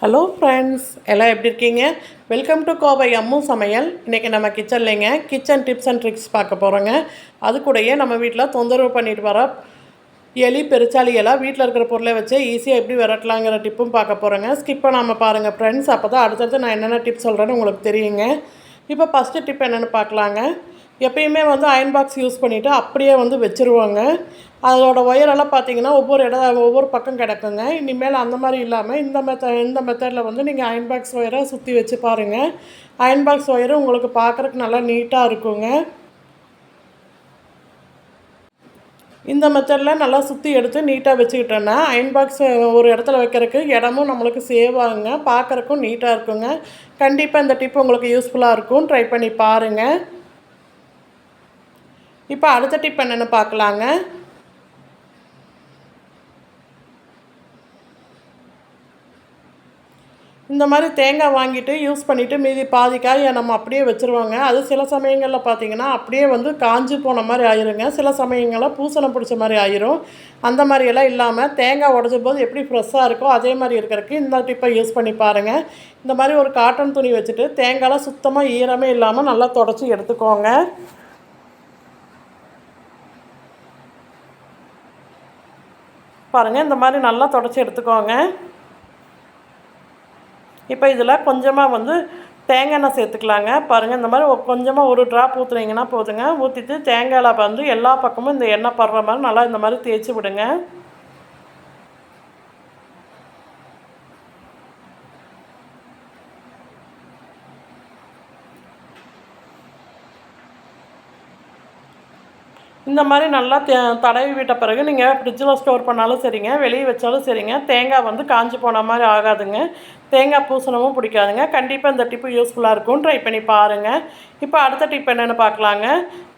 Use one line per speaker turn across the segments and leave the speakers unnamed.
Hello friends, எல்லாம் எப்படி இருக்கீங்க? வெல்கம் டு கோவை அம்மு சமையல். இன்றைக்கி நம்ம கிச்சன்லேங்க கிச்சன் டிப்ஸ் அண்ட் ட்ரிக்ஸ் பார்க்க போகிறோங்க. அது கூடயே நம்ம வீட்டில் தொந்தரவு பண்ணிட்டு வர எலி பெருச்சாளி எல்லாம் வீட்டில் இருக்கிற பொருளை வச்சு ஈஸியாக எப்படி விரட்டலாங்கிற டிப்பும் பார்க்க போகிறோங்க. ஸ்கிப் பண்ணாமல் பாருங்கள் ஃப்ரெண்ட்ஸ், அப்போ தான் அடுத்தடுத்து நான் என்னென்ன டிப்ஸ் சொல்கிறேன்னு உங்களுக்கு தெரியுங்க. இப்போ ஃபஸ்ட்டு டிப் என்னென்னு பார்க்கலாங்க. எப்பயுமே அயர்ன் பாக்ஸ் யூஸ் பண்ணிவிட்டு அப்படியே வச்சுருவாங்க. அதோட ஒயரெல்லாம் பார்த்தீங்கன்னா ஒவ்வொரு பக்கம் கிடக்குங்க. இனிமேல் அந்த மாதிரி இல்லாமல் இந்த மெத்தடில் நீங்கள் அயர்ன் பாக்ஸ் ஒயரை சுற்றி வச்சு பாருங்கள். அயர்ன் பாக்ஸ் ஒயரு உங்களுக்கு பார்க்குறதுக்கு நல்லா நீட்டாக இருக்குங்க. இந்த மெத்தடில் நல்லா சுற்றி எடுத்து நீட்டாக வச்சுக்கிட்டோன்னா அயர்ன் பாக்ஸ் ஒரு இடத்துல வைக்கிறதுக்கு இடமும் நம்மளுக்கு சேவ் ஆகுங்க, பார்க்குறக்கும் நீட்டாக இருக்குங்க. கண்டிப்பாக இந்த டிப் உங்களுக்கு யூஸ்ஃபுல்லாக இருக்கும், ட்ரை பண்ணி பாருங்கள். இப்போ அடுத்த டிப் என்னென்னு பார்க்கலாங்க. இந்த மாதிரி தேங்காய் வாங்கிட்டு யூஸ் பண்ணிவிட்டு மீதி பாதி காயை நம்ம அப்படியே வச்சுருவாங்க. அது சில சமயங்களில் பார்த்திங்கன்னா அப்படியே காஞ்சு போன மாதிரி ஆயிருங்க. சில சமயங்களில் பூசணம் பிடிச்ச மாதிரி ஆயிரும். அந்த மாதிரியெல்லாம் இல்லாமல் தேங்காய் உடச்சும் போது எப்படி ஃப்ரெஷ்ஷாக இருக்கோ அதே மாதிரி இருக்கிறதுக்கு இந்த டிப்பை யூஸ் பண்ணி பாருங்கள். இந்த மாதிரி ஒரு காட்டன் துணி வச்சுட்டு தேங்காயெலாம் சுத்தமாக ஈரமே இல்லாமல் நல்லா தொடச்சி எடுத்துக்கோங்க. பாருங்கள், இந்த மாதிரி நல்லா தொடச்சி எடுத்துக்கோங்க. இப்போ இதில் கொஞ்சமாக தேங்காய் எண்ணெய் சேர்த்துக்கலாங்க. பாருங்கள், இந்த மாதிரி கொஞ்சமாக ஒரு ட்ராப் ஊற்றுனீங்கன்னா போதுங்க. ஊற்றிட்டு தேங்காயில் எல்லா பக்கமும் இந்த எண்ணெய் படுற மாதிரி நல்லா இந்த மாதிரி தேய்ச்சி விடுங்க. இந்த மாதிரி நல்லா தடவி விட்ட பிறகு நீங்கள் ஃப்ரிட்ஜில் ஸ்டோர் பண்ணாலும் சரிங்க, வெளியே வச்சாலும் சரிங்க, தேங்காய் காஞ்சி போன மாதிரி ஆகாதுங்க. தேங்காய் பூசணமும் பிடிக்காதுங்க. கண்டிப்பாக இந்த டிப்பு யூஸ்ஃபுல்லாக இருக்கும், ட்ரை பண்ணி பாருங்கள். இப்போ அடுத்த டிப் என்னென்னு பார்க்கலாங்க.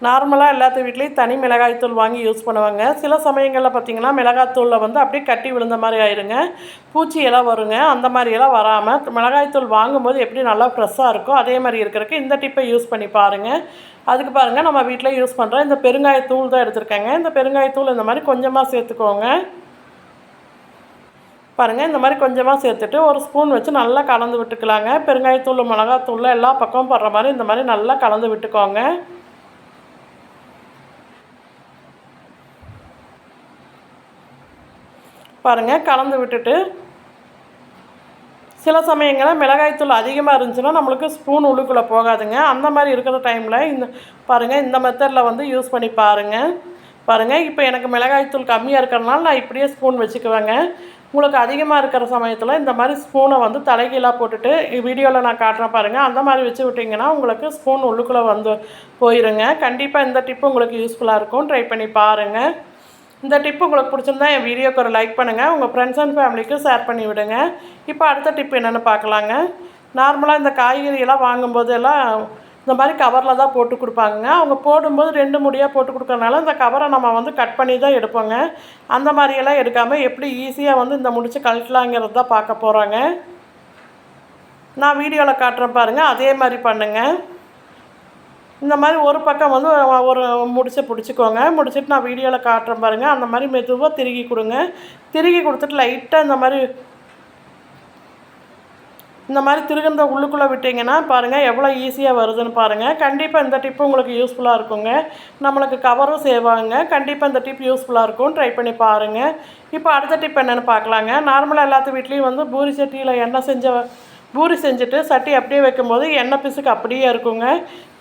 நார்மலாக எல்லாத்து வீட்லேயும் தனி மிளகாய்த்தூள் வாங்கி யூஸ் பண்ணுவாங்க. சில சமயங்களில் பார்த்திங்கன்னா மிளகாய்த்தூளில் அப்படியே கட்டி விழுந்த மாதிரி ஆயிருங்க, பூச்சியெல்லாம் வருங்க. அந்த மாதிரியெல்லாம் வராமல் மிளகாய்த்தூள் வாங்கும்போது எப்படி நல்லா ஃப்ரெஷ்ஷாக இருக்கோ அதே மாதிரி இருக்கிறதுக்கு இந்த டிப்பை யூஸ் பண்ணி பாருங்கள். அதுக்கு பாருங்கள், நம்ம வீட்டில் யூஸ் பண்ணுற இந்த பெருங்காயத்தூள் தான் எடுத்துருக்கேங்க. இந்த பெருங்காயத்தூள் இந்த மாதிரி கொஞ்சமாக சேர்த்துக்கோங்க. பாருங்கள், இந்த மாதிரி கொஞ்சமாக சேர்த்துட்டு ஒரு ஸ்பூன் வச்சு நல்லா கலந்து விட்டுக்கலாங்க. பெருங்காயத்தூள் மிளகாத்தூள் எல்லா பக்கமும் படுற மாதிரி இந்த மாதிரி நல்லா கலந்து விட்டுக்கோங்க. பாருங்கள், கலந்து விட்டுட்டு சில சமயங்களில் மிளகாய்த்தூள் அதிகமாக இருந்துச்சுன்னா நம்மளுக்கு ஸ்பூன் உள்ளுக்குள்ளே போகாதுங்க. அந்த மாதிரி இருக்கிற டைமில் பாருங்கள், இந்த மெத்தடில் யூஸ் பண்ணி பாருங்கள். பாருங்கள், இப்போ எனக்கு மிளகாய்த்தூள் கம்மியாக இருக்கிறதுனால நான் இப்படியே ஸ்பூன் வச்சுக்குவேங்க. உங்களுக்கு அதிகமாக இருக்கிற சமயத்தில் இந்த மாதிரி ஸ்பூனை தலைகீழாக போட்டுட்டு வீடியோவில் நான் காட்டுறேன் பாருங்கள். அந்த மாதிரி வச்சு விட்டிங்கன்னா உங்களுக்கு ஸ்பூன் உள்ளுக்குள்ளே போயிருங்க. கண்டிப்பாக இந்த டிப்பு உங்களுக்கு யூஸ்ஃபுல்லாக இருக்கும், ட்ரை பண்ணி பாருங்கள். இந்த டிப்பு உங்களுக்கு பிடிச்சிருந்தா என் வீடியோக்கு ஒரு லைக் பண்ணுங்கள், உங்கள் ஃப்ரெண்ட்ஸ் அண்ட் ஃபேமிலிக்கு ஷேர் பண்ணி விடுங்க. இப்போ அடுத்த டிப்பு என்னென்னு பார்க்கலாங்க. நார்மலாக இந்த காய்கறியெல்லாம் வாங்கும்போது எல்லாம் இந்த மாதிரி கவரில் தான் போட்டு கொடுப்பாங்க. அவங்க போடும்போது 2 முடியாக போட்டு கொடுக்கறனால இந்த கவரை நம்ம கட் பண்ணி தான் எடுப்போங்க. அந்த மாதிரியெல்லாம் எடுக்காமல் எப்படி ஈஸியாக இந்த முடிச்சு கழட்டலாங்கிறது தான் பார்க்க போகிறாங்க. நான் வீடியோவில் காட்டுறேன் பாருங்கள், அதே மாதிரி பண்ணுங்கள். இந்த மாதிரி ஒரு பக்கம் ஒரு முடிச்சை பிடிச்சிக்கோங்க. முடிச்சுட்டு நான் வீடியோவில் காட்டுறேன் பாருங்கள். அந்த மாதிரி மெதுவாக திருகி கொடுங்க. திருகி கொடுத்துட்டு லைட்டாக இந்த மாதிரி திருகின்ற உள்ளுக்குள்ளே விட்டிங்கன்னா பாருங்கள் எவ்வளோ ஈஸியாக வருதுன்னு பாருங்கள். கண்டிப்பாக இந்த டிப்பு உங்களுக்கு யூஸ்ஃபுல்லாக இருக்குங்க. நம்மளுக்கு கவரும் சேவ் ஆகுங்க. கண்டிப்பாக இந்த டிப் யூஸ்ஃபுல்லாக இருக்கும், ட்ரை பண்ணி பாருங்கள். இப்போ அடுத்த டிப் என்னென்னு பார்க்கலாங்க. நார்மலாக எல்லாத்து வீட்லேயும் பூரி சட்டியில் எண்ணெய் பூரி செஞ்சுட்டு சட்டி அப்படியே வைக்கும்போது எண்ணெய் பிசுக்கு அப்படியே இருக்குங்க.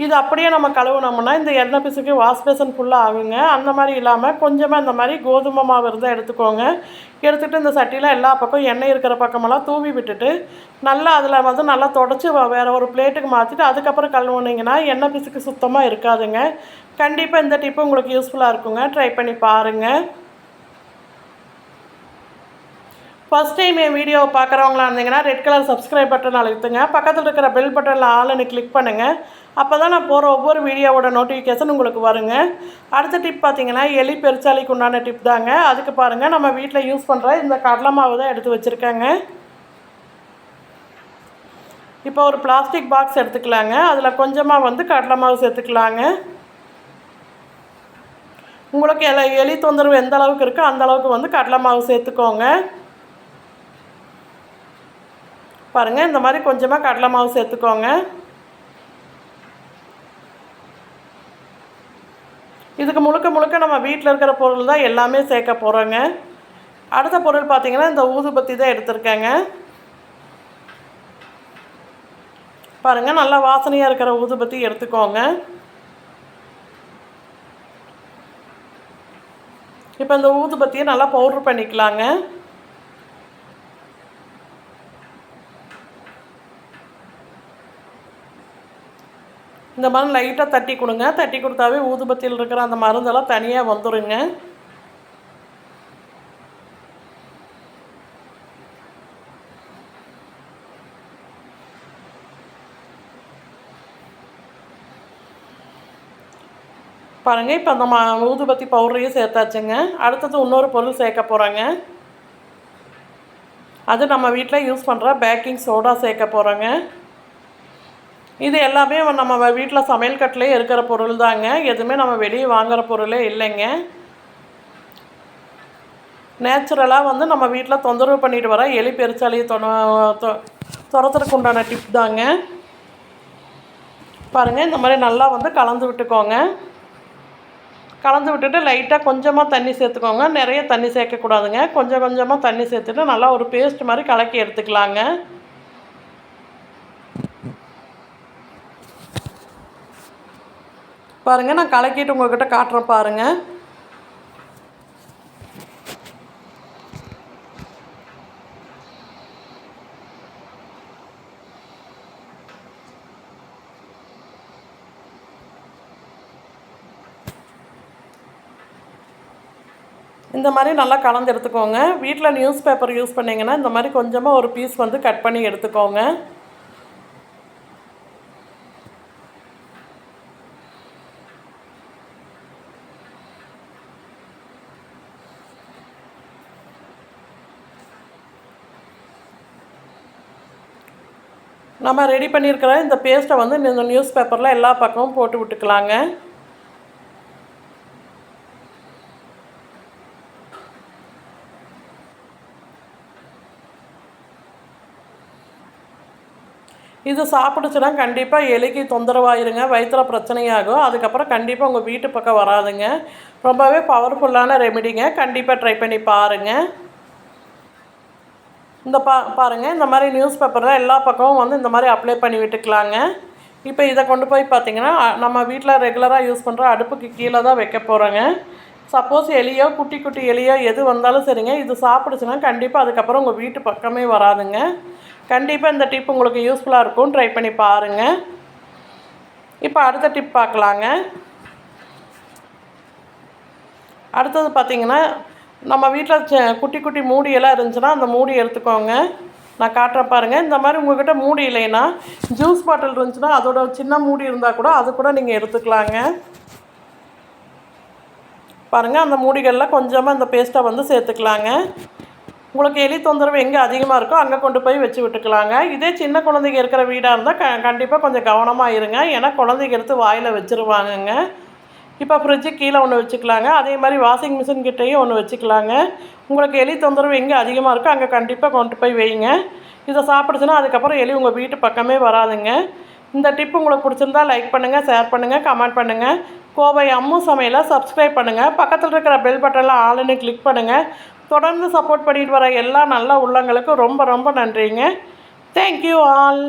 இது அப்படியே நம்ம கழுவுனோம்னா இந்த எண்ணெய் பிசுக்கு வாஷ் பேஷன் ஃபுல்லாக ஆகுங்க. அந்த மாதிரி இல்லாமல் கொஞ்சமாக இந்த மாதிரி கோதுமை மாவு இருந்தால் எடுத்துக்கோங்க. எடுத்துகிட்டு இந்த சட்டியில் எல்லா பக்கம் எண்ணெய் இருக்கிற பக்கமெல்லாம் தூவி விட்டுட்டு நல்லா அதில் நல்லா தொடச்சி வேறு ஒரு பிளேட்டுக்கு மாற்றிட்டு அதுக்கப்புறம் கழுவுனீங்கன்னா எண்ணெய் பிசுக்கு சுத்தமாக இருக்காதுங்க. கண்டிப்பாக இந்த டிப்பு உங்களுக்கு யூஸ்ஃபுல்லாக இருக்குங்க, ட்ரை பண்ணி பாருங்கள். ஃபஸ்ட் டைம் என் வீடியோவை பார்க்குறவங்களா இருந்தீங்கன்னா ரெட் கலர் சப்ஸ்கிரைப் பட்டன் அழுத்துங்க. பக்கத்தில் இருக்கிற பெல் பட்டனில் ஆல்னு கிளிக் பண்ணுங்கள். அப்போ தான் நான் போகிற ஒவ்வொரு வீடியோவோட நோட்டிஃபிகேஷன் உங்களுக்கு வருங்க. அடுத்த டிப் பார்த்திங்கன்னா எலி பெருச்சாளிக்கு உண்டான டிப் தாங்க. அதுக்கு பாருங்கள், நம்ம வீட்டில் யூஸ் பண்ணுற இந்த கடலை மாவு தான் எடுத்து வச்சுருக்கேங்க. இப்போ ஒரு பிளாஸ்டிக் பாக்ஸ் எடுத்துக்கலாங்க. அதில் கொஞ்சமாக கடலை மாவு சேர்த்துக்கலாங்க. உங்களுக்கு எலி தொந்தரவு எந்த அளவுக்கு இருக்கோ அந்த அளவுக்கு கடலை மாவு சேர்த்துக்கோங்க. பாருங்கள், இந்த மாதிரி கொஞ்சமாக கடலை மாவு சேர்த்துக்கோங்க. இதுக்கு முழுக்க முழுக்க நம்ம வீட்டில் இருக்கிற பொருள் தான் எல்லாமே சேர்க்க போகிறோங்க. அடுத்த பொருள் பார்த்திங்கன்னா இந்த ஊதுபத்தி தான் எடுத்திருக்கேங்க. பாருங்கள், நல்லா வாசனையாக இருக்கிற ஊதுபத்தி எடுத்துக்கோங்க. இப்போ இந்த ஊதுபத்தியை நல்லா பவுட்ரு பண்ணிக்கலாங்க. இந்த மாதிரி லைட்டாக தட்டி கொடுங்க. தட்டி கொடுத்தாவே ஊதுபத்தியில் இருக்கிற அந்த மருந்தெல்லாம் தனியாக வந்துடுங்க. பாருங்கள், இப்போ அந்த ஊதுபத்தி பவுடரையும் சேர்த்தாச்சுங்க. அடுத்தது இன்னொரு பொருள் சேர்க்க போகிறோங்க. அது நம்ம வீட்டில் யூஸ் பண்ணுற பேக்கிங் சோடா சேர்க்க போகிறோங்க. இது எல்லாமே நம்ம வீட்டில் சமையல் கட்டிலே இருக்கிற பொருள் தாங்க. எதுவுமே நம்ம வெளியே வாங்குகிற பொருளே இல்லைங்க. நேச்சுரலாக வந்து நம்ம வீட்டில் தொந்தரவு பண்ணிட்டு வர எலி பெருச்சாலியை துரத்துறதுக்கு உண்டான டிப் தாங்க. பாருங்கள், இந்த மாதிரி நல்லா வந்து கலந்து விட்டுக்கோங்க. கலந்து விட்டுட்டு லைட்டாக கொஞ்சமாக தண்ணி சேர்த்துக்கோங்க. நிறைய தண்ணி சேர்க்கக்கூடாதுங்க. கொஞ்சம் கொஞ்சமாக தண்ணி சேர்த்துட்டு நல்லா ஒரு பேஸ்ட் மாதிரி கலக்கி எடுத்துக்கலாங்க. பாருங்கள், நான் கலக்கிட்டு உங்கள்கிட்ட காட்டுறேன் பாருங்கள். இந்த மாதிரி நல்லா கலந்து எடுத்துக்கோங்க. வீட்டில் நியூஸ் பேப்பர் யூஸ் பண்ணிங்கன்னா இந்த மாதிரி கொஞ்சமாக ஒரு பீஸ் வந்து கட் பண்ணி எடுத்துக்கோங்க. நம்ம ரெடி பண்ணியிருக்கிற இந்த பேஸ்ட்டை வந்து இந்த நியூஸ் பேப்பரில் எல்லா பக்கமும் போட்டு விட்டுக்கலாங்க. இது சாப்பிடுச்சுன்னா கண்டிப்பாக எலிக்கு தொந்தரவாயிருங்க, வயிற்றுல பிரச்சனையாகும். அதுக்கப்புறம் கண்டிப்பாக உங்கள் வீட்டு பக்கம் வராதுங்க. ரொம்பவே பவர்ஃபுல்லான ரெமெடிங்க. கண்டிப்பாக ட்ரை பண்ணி பாருங்கள். இந்த பாருங்கள், இந்த மாதிரி நியூஸ் பேப்பரில் எல்லா பக்கமும் வந்து இந்த மாதிரி அப்ளை பண்ணி விட்டுக்கலாங்க. இப்போ இதை கொண்டு போய் பார்த்திங்கன்னா நம்ம வீட்டில் ரெகுலராக யூஸ் பண்ணுற அடுப்புக்கு கீழே தான் வைக்க போகிறோங்க. சப்போஸ் எலியோ குட்டி குட்டி எலியோ எது வந்தாலும் சரிங்க, இது சாப்பிடுச்சுன்னா கண்டிப்பாக அதுக்கப்புறம் உங்கள் வீட்டு பக்கமே வராதுங்க. கண்டிப்பாக இந்த டிப் உங்களுக்கு யூஸ்ஃபுல்லாக இருக்கும். ட்ரை பண்ணி பாருங்கள். இப்போ அடுத்த டிப் பார்க்கலாங்க. அடுத்தது பார்த்திங்கன்னா நம்ம வீட்டில் குட்டி குட்டி மூடியெல்லாம் இருந்துச்சுன்னா அந்த மூடி எடுத்துக்கோங்க. நான் காட்டுறேன் பாருங்கள். இந்த மாதிரி உங்கள்கிட்ட மூடி இல்லைன்னா ஜூஸ் பாட்டில் இருந்துச்சுன்னா அதோட சின்ன மூடி இருந்தால் கூட அது கூட நீங்கள் எடுத்துக்கலாங்க. பாருங்கள், அந்த மூடிகளில் கொஞ்சமாக இந்த பேஸ்ட்டை வந்து சேர்த்துக்கலாங்க. உங்களுக்கு எலி தொந்தரவு எங்கே அதிகமாக இருக்கோ அங்கே கொண்டு போய் வச்சு விட்டுக்கலாங்க. இதே சின்ன குழந்தைங்க இருக்கிற வீடாக இருந்தால் கண்டிப்பாக கொஞ்சம் கவனமாக இருங்க. ஏன்னா குழந்தைங்க எடுத்து வாயில் வச்சுருவாங்கங்க. இப்போ ஃப்ரிட்ஜு கீழே ஒன்று வச்சுக்கலாங்க. அதே மாதிரி வாஷிங் மிஷின் கிட்டேயும் ஒன்று வச்சுக்கலாங்க. உங்களுக்கு எலி தொந்தரவு எங்கே அதிகமாக இருக்கோ அங்கே கண்டிப்பாக கொண்டு போய் வைங்க. இதை சாப்பிடுச்சுன்னா அதுக்கப்புறம் எலி உங்கள் வீட்டு பக்கமே வராதுங்க. இந்த டிப் உங்களுக்கு பிடிச்சிருந்தா லைக் பண்ணுங்கள், ஷேர் பண்ணுங்கள், கமெண்ட் பண்ணுங்கள். கோவை அம்மு சமையலை சப்ஸ்கிரைப் பண்ணுங்கள். பக்கத்தில் இருக்கிற பெல் பட்டனில் ஆளுன்னு கிளிக் பண்ணுங்கள். தொடர்ந்து சப்போர்ட் பண்ணிட்டு வர எல்லா நல்ல உள்ளங்களுக்கும் ரொம்ப ரொம்ப நன்றிங்க. Thank you all.